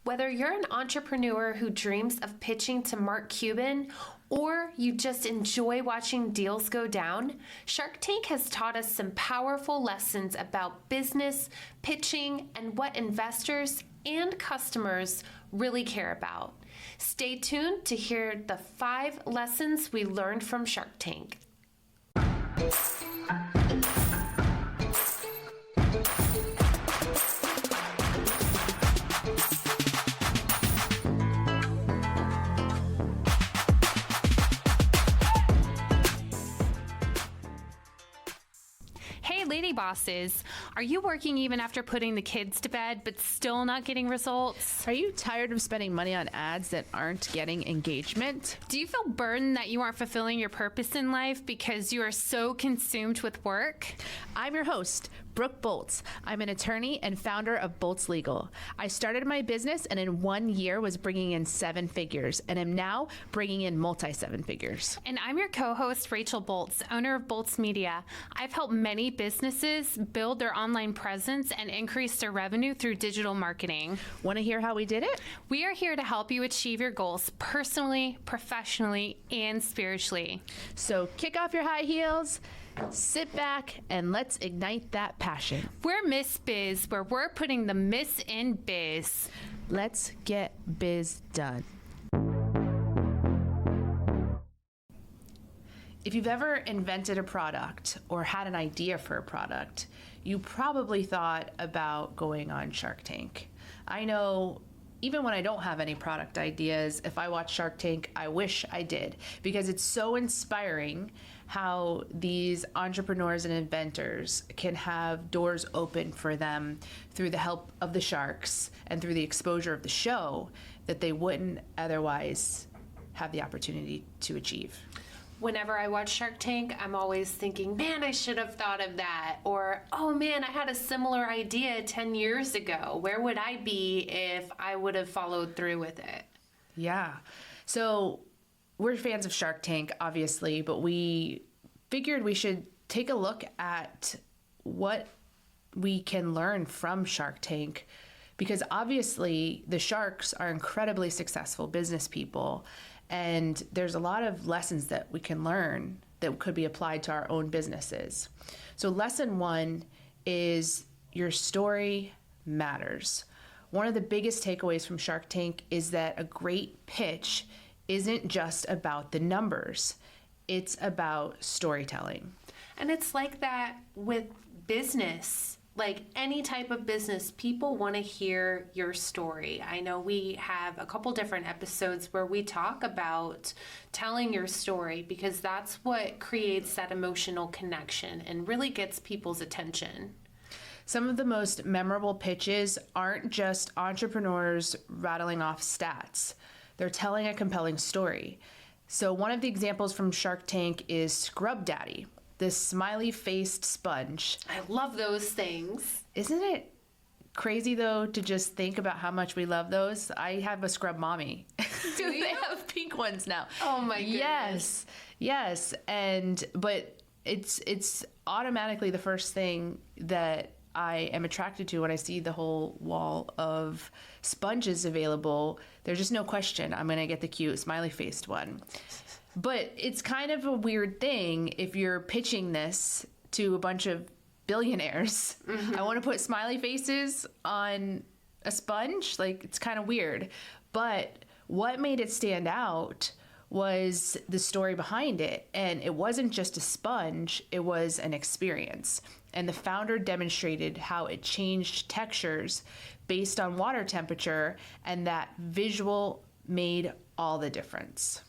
Whether you're an entrepreneur who dreams of pitching to Mark Cuban or you just enjoy watching deals go down, Shark Tank has taught us some powerful lessons about business, pitching, and what investors and customers really care about. Stay tuned to hear the 5 lessons we learned from Shark Tank. Hey, lady bosses, are you working even after putting the kids to bed but still not getting results? Are you tired of spending money on ads that aren't getting engagement? Do you feel burdened that you aren't fulfilling your purpose in life because you are so consumed with work? I'm your host, Brooke Boltz. I'm an attorney and founder of Boltz Legal. I started my business and in 1 year was bringing in 7 figures and am now bringing in multi-7 figures. And I'm your co-host, Rachel Boltz, owner of Boltz Media. I've helped many businesses build their online presence and increase their revenue through digital marketing. Want to hear how we did it? We are here to help you achieve your goals personally, professionally, and spiritually. So kick off your high heels, sit back, and let's ignite that passion. We're Miss Biz, where we're putting the Miss in biz. Let's get biz done. If you've ever invented a product or had an idea for a product, you probably thought about going on Shark Tank. I know even when I don't have any product ideas, if I watch Shark Tank, I wish I did, because it's so inspiring how these entrepreneurs and inventors can have doors open for them through the help of the sharks and through the exposure of the show that they wouldn't otherwise have the opportunity to achieve. Whenever I watch Shark Tank, I'm always thinking, man, I should have thought of that. Or, oh man, I had a similar idea 10 years ago. Where would I be if I would have followed through with it? Yeah. So we're fans of Shark Tank, obviously, but we figured we should take a look at what we can learn from Shark Tank, because obviously the sharks are incredibly successful business people. And there's a lot of lessons that we can learn that could be applied to our own businesses. So lesson 1 is your story matters. One of the biggest takeaways from Shark Tank is that a great pitch isn't just about the numbers. It's about storytelling. And it's like that with business. Like any type of business, people want to hear your story. I know we have a couple different episodes where we talk about telling your story, because that's what creates that emotional connection and really gets people's attention. Some of the most memorable pitches aren't just entrepreneurs rattling off stats. They're telling a compelling story. So one of the examples from Shark Tank is Scrub Daddy, this smiley-faced sponge. I love those things. Isn't it crazy, though, to just think about how much we love those? I have a Scrub Mommy. Do you? They have pink ones now. Oh, my goodness. Yes. But it's automatically the first thing that I am attracted to when I see the whole wall of sponges available. There's just no question I'm going to get the cute smiley-faced one. But it's kind of a weird thing if you're pitching this to a bunch of billionaires. Mm-hmm. I want to put smiley faces on a sponge. Like, it's kind of weird. But what made it stand out was the story behind it. And it wasn't just a sponge, it was an experience. And the founder demonstrated how it changed textures based on water temperature, and that visual made all the difference.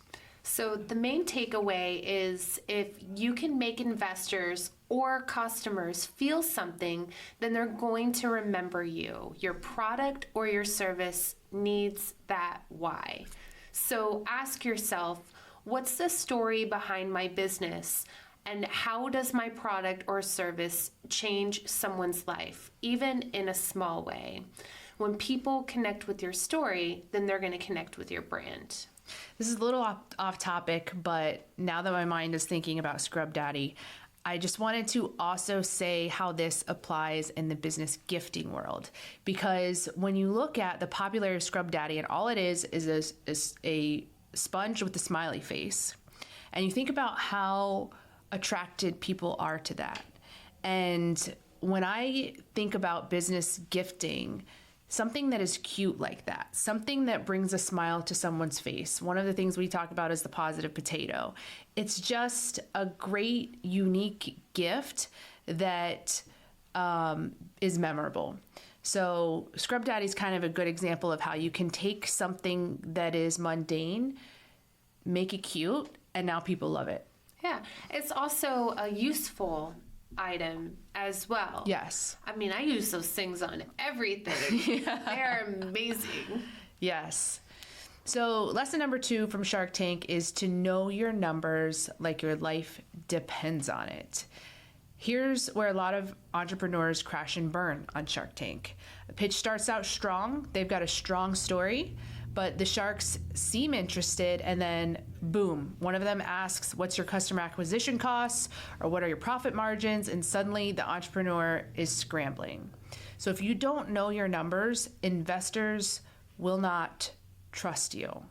So the main takeaway is, if you can make investors or customers feel something, then they're going to remember you. Your product or your service needs that why. So ask yourself, what's the story behind my business? And how does my product or service change someone's life, even in a small way? When people connect with your story, then they're going to connect with your brand. This is a little off topic, but now that my mind is thinking about Scrub Daddy, I just wanted to also say how this applies in the business gifting world, because when you look at the popularity of Scrub Daddy, and all it is a sponge with a smiley face, and you think about how attracted people are to that. And when I think about business gifting, something that is cute like that, something that brings a smile to someone's face. One of the things we talk about is the positive potato. It's just a great, unique gift that is memorable. So Scrub Daddy is kind of a good example of how you can take something that is mundane, make it cute, and now people love it. Yeah, it's also a useful item as well. Yes. I mean, I use those things on everything. They're amazing. Yes. So lesson number 2 from Shark Tank is to know your numbers like your life depends on it. Here's where a lot of entrepreneurs crash and burn on Shark Tank. The pitch starts out strong. They've got a strong story, but the sharks seem interested, and then boom, one of them asks, what's your customer acquisition costs, or what are your profit margins? And suddenly the entrepreneur is scrambling. So if you don't know your numbers, investors will not trust you.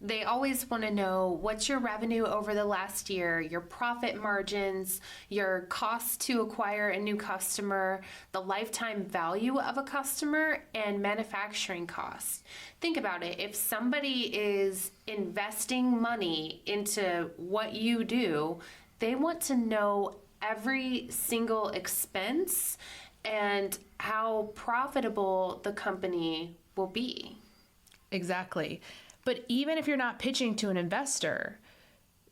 They always want to know what's your revenue over the last year, your profit margins, your cost to acquire a new customer, the lifetime value of a customer, and manufacturing costs. Think about it. If somebody is investing money into what you do, they want to know every single expense and how profitable the company will be. Exactly. But even if you're not pitching to an investor,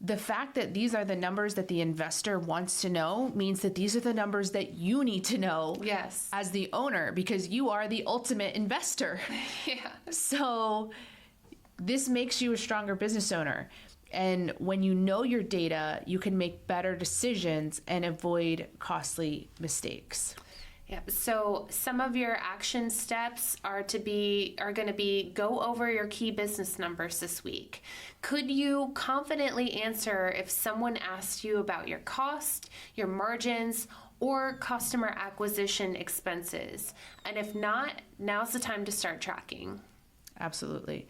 the fact that these are the numbers that the investor wants to know means that these are the numbers that you need to know. Yes. As the owner, because you are the ultimate investor. Yeah. So this makes you a stronger business owner. And when you know your data, you can make better decisions and avoid costly mistakes. Yeah. So some of your action steps are going to be go over your key business numbers this week. Could you confidently answer if someone asked you about your cost, your margins, or customer acquisition expenses? And if not, now's the time to start tracking. Absolutely.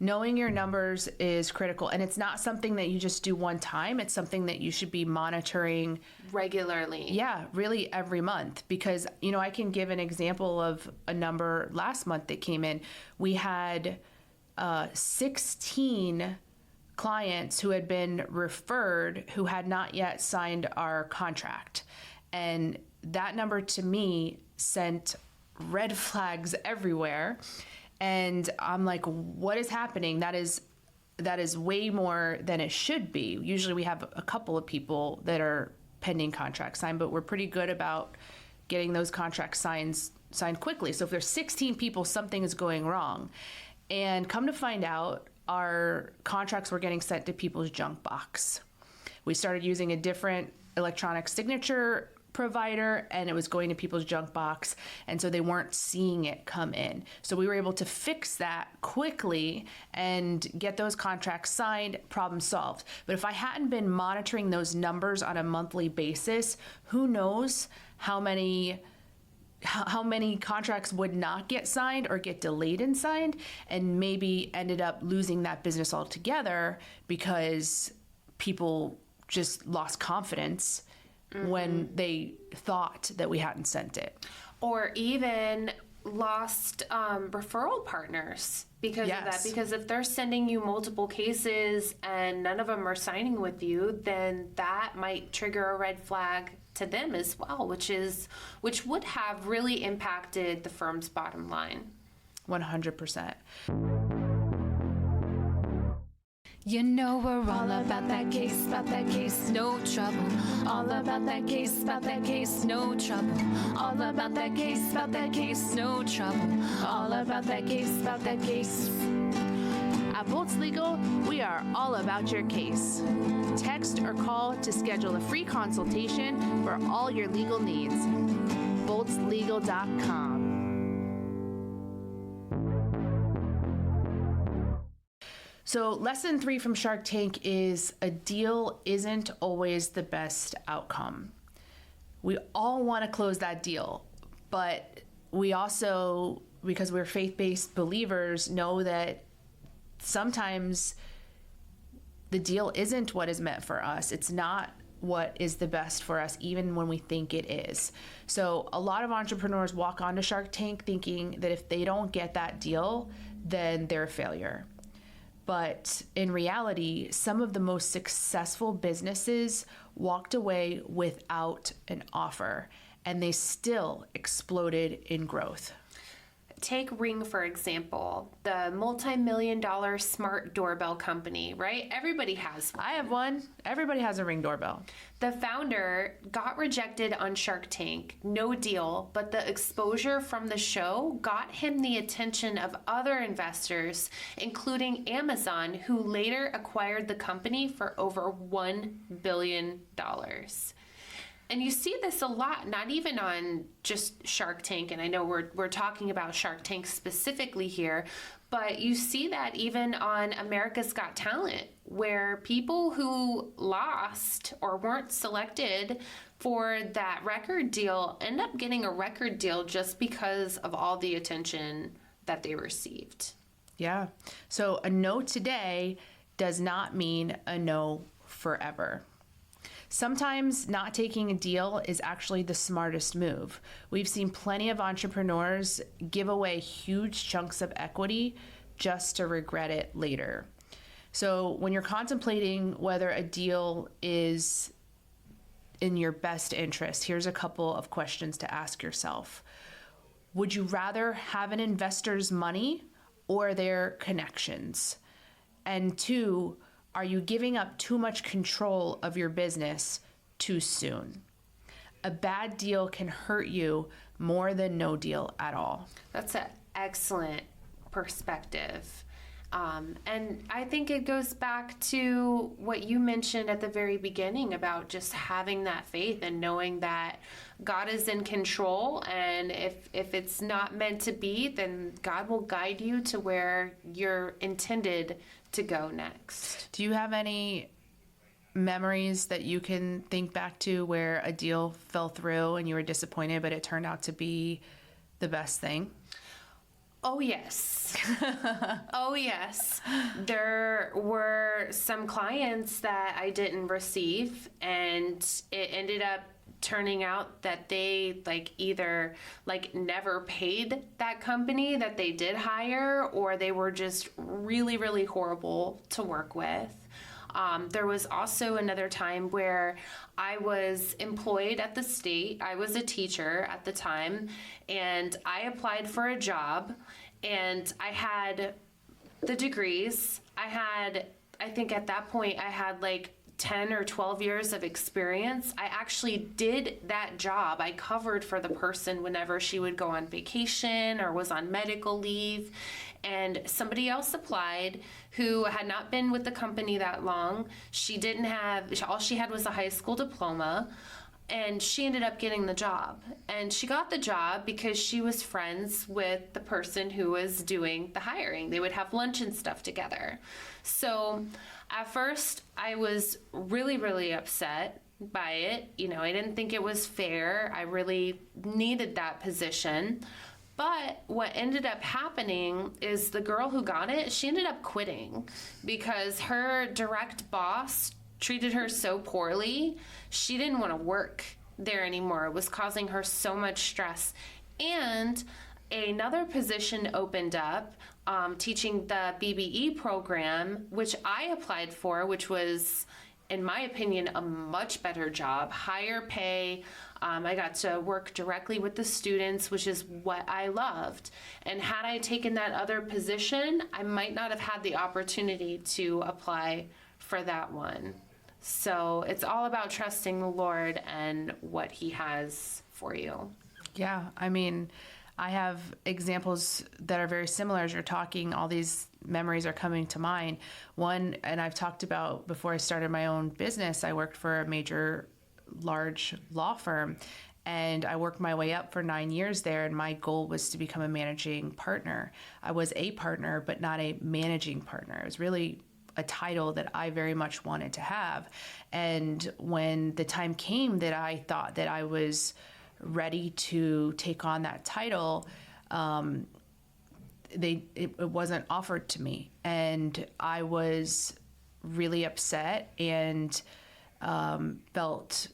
Knowing your numbers is critical, and it's not something that you just do one time. It's something that you should be monitoring regularly. Yeah, really every month, because, I can give an example of a number last month that came in. We had 16 clients who had been referred who had not yet signed our contract. And that number to me sent red flags everywhere. And I'm like, what is happening? That is way more than it should be. Usually we have a couple of people that are pending contracts signed, but we're pretty good about getting those contracts signed quickly. So if there's 16 people, something is going wrong. And come to find out, our contracts were getting sent to people's junk box. We started using a different electronic signature provider, and it was going to people's junk box, and so they weren't seeing it come in. So we were able to fix that quickly and get those contracts signed, problem solved. But if I hadn't been monitoring those numbers on a monthly basis, who knows how many contracts would not get signed or get delayed and signed, and maybe ended up losing that business altogether because people just lost confidence when they thought that we hadn't sent it. Or even lost referral partners because of that. Because if they're sending you multiple cases and none of them are signing with you, then that might trigger a red flag to them as well, which would have really impacted the firm's bottom line. 100%. You know we're all about that case, no trouble. All about that case, no trouble. All about that case, no trouble. All about that case. At Bolts Legal, we are all about your case. Text or call to schedule a free consultation for all your legal needs. boltslegal.com. So lesson 3 from Shark Tank is a deal isn't always the best outcome. We all want to close that deal, but we also, because we're faith-based believers, know that sometimes the deal isn't what is meant for us. It's not what is the best for us, even when we think it is. So a lot of entrepreneurs walk onto Shark Tank thinking that if they don't get that deal, then they're a failure. But in reality, some of the most successful businesses walked away without an offer, and they still exploded in growth. Take Ring, for example, the multi-million-dollar smart doorbell company, right? Everybody has one. I have one. Everybody has a Ring doorbell. The founder got rejected on Shark Tank, no deal, but the exposure from the show got him the attention of other investors, including Amazon, who later acquired the company for over $1 billion. And you see this a lot, not even on just Shark Tank, and I know we're talking about Shark Tank specifically here, but you see that even on America's Got Talent, where people who lost or weren't selected for that record deal end up getting a record deal just because of all the attention that they received. Yeah. So a no today does not mean a no forever. Sometimes not taking a deal is actually the smartest move. We've seen plenty of entrepreneurs give away huge chunks of equity just to regret it later. So when you're contemplating whether a deal is in your best interest, here's a couple of questions to ask yourself. Would you rather have an investor's money or their connections? And 2, are you giving up too much control of your business too soon? A bad deal can hurt you more than no deal at all. That's an excellent perspective. And I think it goes back to what you mentioned at the very beginning about just having that faith and knowing that God is in control. And if it's not meant to be, then God will guide you to where you're intended to go next. Do you have any memories that you can think back to where a deal fell through and you were disappointed, but it turned out to be the best thing? Oh, yes. Oh, yes. There were some clients that I didn't receive, and it ended up turning out that they either never paid that company that they did hire, or they were just really, really horrible to work with. There was also another time where I was employed at the state. I was a teacher at the time, and I applied for a job, and I had the degrees. I think at that point I had 10 or 12 years of experience. I actually did that job. I covered for the person whenever she would go on vacation or was on medical leave. And somebody else applied who had not been with the company that long. All she had was a high school diploma. And she ended up getting the job. And she got the job because she was friends with the person who was doing the hiring. They would have lunch and stuff together. So at first, I was really, really upset by it. I didn't think it was fair. I really needed that position. But what ended up happening is the girl who got it, she ended up quitting because her direct boss treated her so poorly, she didn't want to work there anymore. It was causing her so much stress. And another position opened up, teaching the BBE program, which I applied for, which was, in my opinion, a much better job, higher pay. I got to work directly with the students, which is what I loved. And had I taken that other position, I might not have had the opportunity to apply for that one. So it's all about trusting the Lord and what He has for you. Yeah, I mean, I have examples that are very similar as you're talking. All these memories are coming to mind. One, and I've talked about before I started my own business, I worked for a major large law firm, And I worked my way up for 9 years there, and my goal was to become a managing partner. I was a partner, but not a managing partner. It was really a title that I very much wanted to have. And when the time came that I thought that I was ready to take on that title, it wasn't offered to me. And I was really upset and felt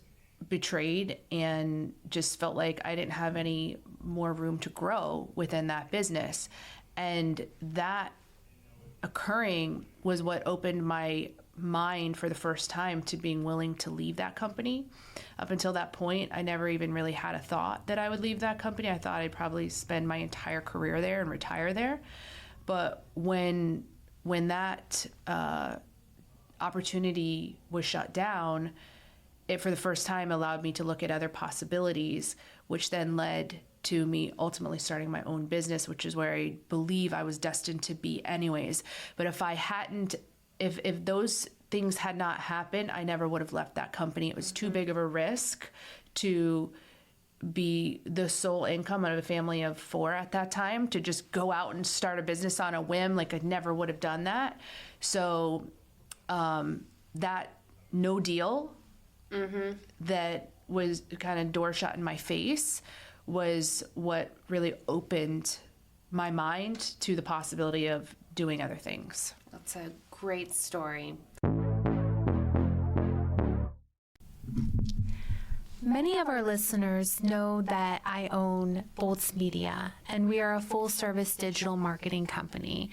betrayed, and just felt like I didn't have any more room to grow within that business. And that occurring was what opened my mind for the first time to being willing to leave that company. Up until that point, I never even really had a thought that I would leave that company. I thought I'd probably spend my entire career there and retire there. But when that opportunity was shut down, it for the first time allowed me to look at other possibilities, which then led to me ultimately starting my own business, which is where I believe I was destined to be anyways. But if those things had not happened, I never would have left that company. It was too big of a risk to be the sole income of a family of 4 at that time, to just go out and start a business on a whim. Like, I never would have done that. So that no deal that was kind of door shut in my face was what really opened my mind to the possibility of doing other things. That's a great story. Many of our listeners know that I own Bolts Media, and we are a full-service digital marketing company,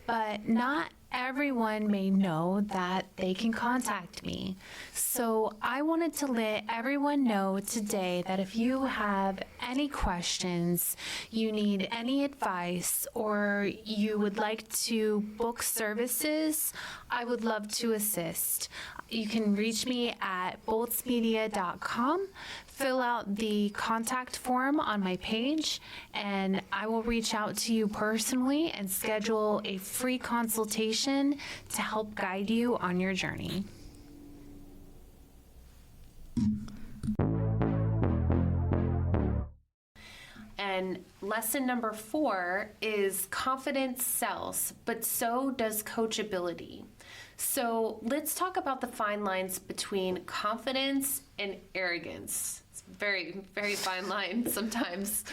but not everyone may know that they can contact me. So I wanted to let everyone know today that if you have any questions, you need any advice, or you would like to book services, I would love to assist. You can reach me at boltsmedia.com. Fill out the contact form on my page, and I will reach out to you personally and schedule a free consultation to help guide you on your journey. And lesson number 4 is confidence sells, but so does coachability. So let's talk about the fine lines between confidence and arrogance. It's a very, very fine line sometimes.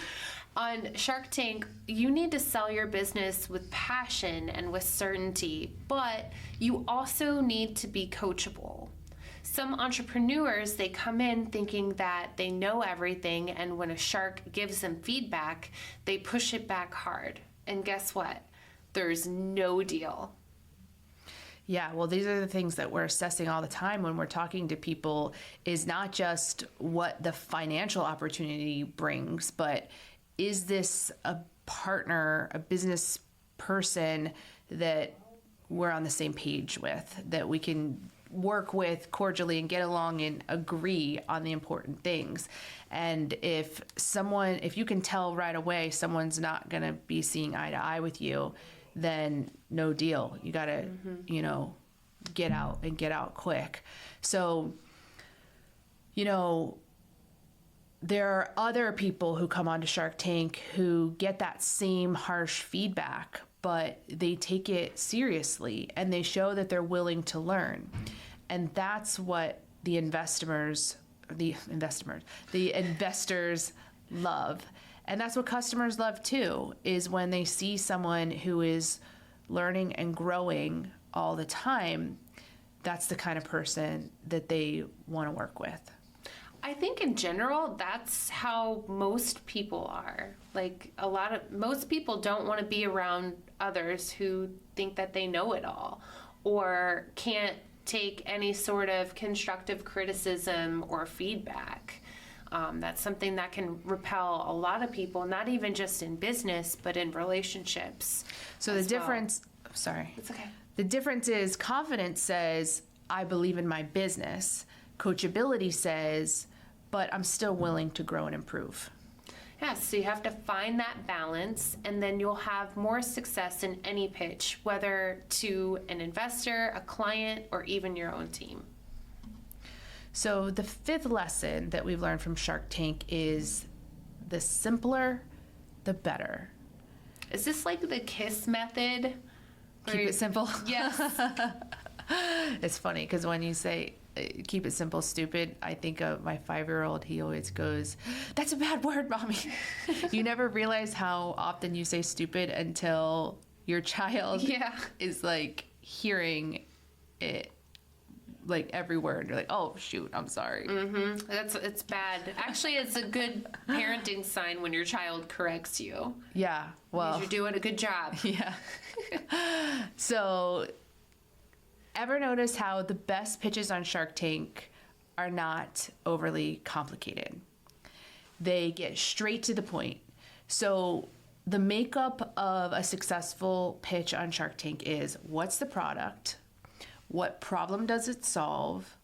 On Shark Tank, you need to sell your business with passion and with certainty, but you also need to be coachable. Some entrepreneurs, they come in thinking that they know everything, and when a shark gives them feedback, they push it back hard. And guess what? There's no deal. Yeah, well, these are the things that we're assessing all the time when we're talking to people, is not just what the financial opportunity brings, but is this a partner, a business person that we're on the same page with, that we can work with cordially and get along and agree on the important things. And if you can tell right away someone's not going to be seeing eye to eye with you, then no deal. You got to, get out quick. So, there are other people who come onto Shark Tank who get that same harsh feedback, but they take it seriously and they show that they're willing to learn. And that's what the investors love. And that's what customers love too, is when they see someone who is learning and growing all the time. That's the kind of person that they want to work with. I think in general, that's how most people are. Like, most people don't want to be around others who think that they know it all or can't take any sort of constructive criticism or feedback. That's something that can repel a lot of people, not even just in business, but in relationships. So the difference, sorry. It's okay. The difference is confidence says, I believe in my business. Coachability says, but I'm still willing to grow and improve. Yes, so you have to find that balance, and then you'll have more success in any pitch, whether to an investor, a client, or even your own team. So the fifth lesson that we've learned from Shark Tank is the simpler, the better. Is this like the KISS method? Keep it simple. Yes. It's funny because when you say keep it simple, stupid, I think of my 5-year-old. He always goes, "That's a bad word, Mommy." You never realize how often you say stupid until your child is like hearing it, like every word. You're like, "Oh shoot, I'm sorry." Mm-hmm. It's bad. Actually, it's a good parenting sign when your child corrects you. Yeah. Well, you're doing a good job. Yeah. So, ever notice how the best pitches on Shark Tank are not overly complicated? They get straight to the point. So, the makeup of a successful pitch on Shark Tank is: what's the product? What problem does it solve?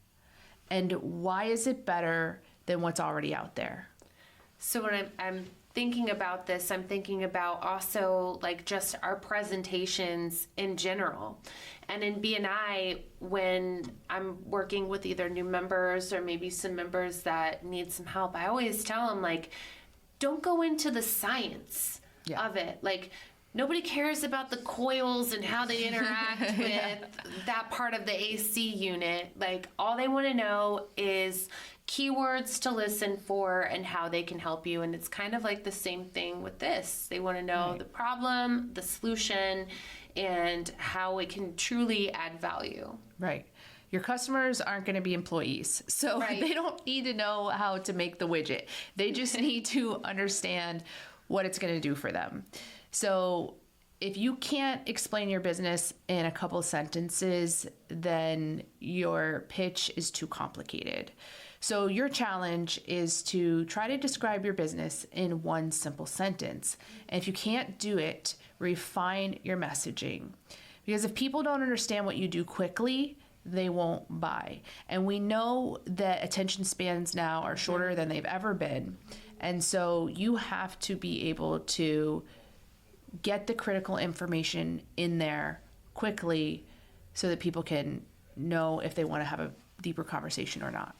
And why is it better than what's already out there? So when I'm thinking about this, I'm thinking about also like just our presentations in general. And in BNI, when I'm working with either new members or maybe some members that need some help, I always tell them, like, don't go into the science of it. Like, nobody cares about the coils and how they interact with that part of the AC unit. Like, all they want to know is keywords to listen for and how they can help you. And it's kind of like the same thing with this. They want to know the problem, the solution, and how it can truly add value. Right. Your customers aren't going to be employees, so they don't need to know how to make the widget. They just need to understand what it's going to do for them. So if you can't explain your business in a couple sentences, then your pitch is too complicated. So your challenge is to try to describe your business in one simple sentence. And if you can't do it, refine your messaging. Because if people don't understand what you do quickly, they won't buy. And we know that attention spans now are shorter than they've ever been. And so you have to be able to get the critical information in there quickly so that people can know if they want to have a deeper conversation or not.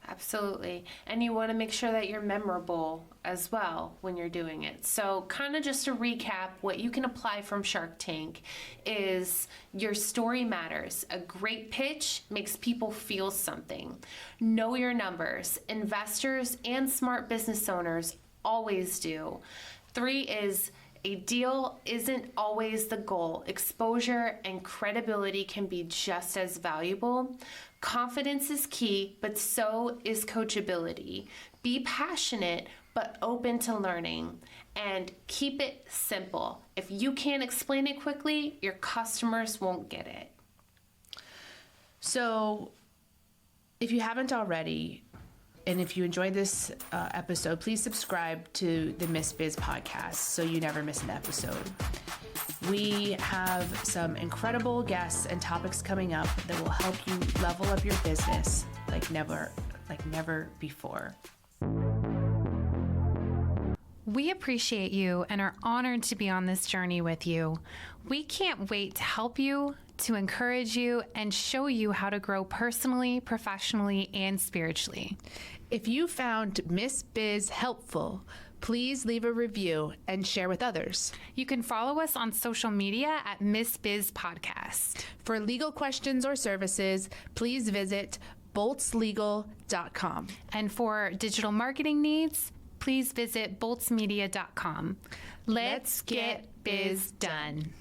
Absolutely. And you want to make sure that you're memorable as well when you're doing it. So kind of just to recap, what you can apply from Shark Tank is your story matters. A great pitch makes people feel something. Know your numbers. Investors and smart business owners always do. 3 is a deal isn't always the goal. Exposure and credibility can be just as valuable. Confidence is key, but so is coachability. Be passionate, but open to learning. And keep it simple. If you can't explain it quickly, your customers won't get it. So, if you haven't already, and if you enjoyed this episode, please subscribe to the Miss Biz podcast so you never miss an episode. We have some incredible guests and topics coming up that will help you level up your business like never before. We appreciate you and are honored to be on this journey with you. We can't wait to help you, to encourage you, and show you how to grow personally, professionally, and spiritually. If you found Miss Biz helpful, please leave a review and share with others. You can follow us on social media at Miss Biz Podcast. For legal questions or services, please visit boltslegal.com. And for digital marketing needs, please visit boltsmedia.com. Let's get biz done.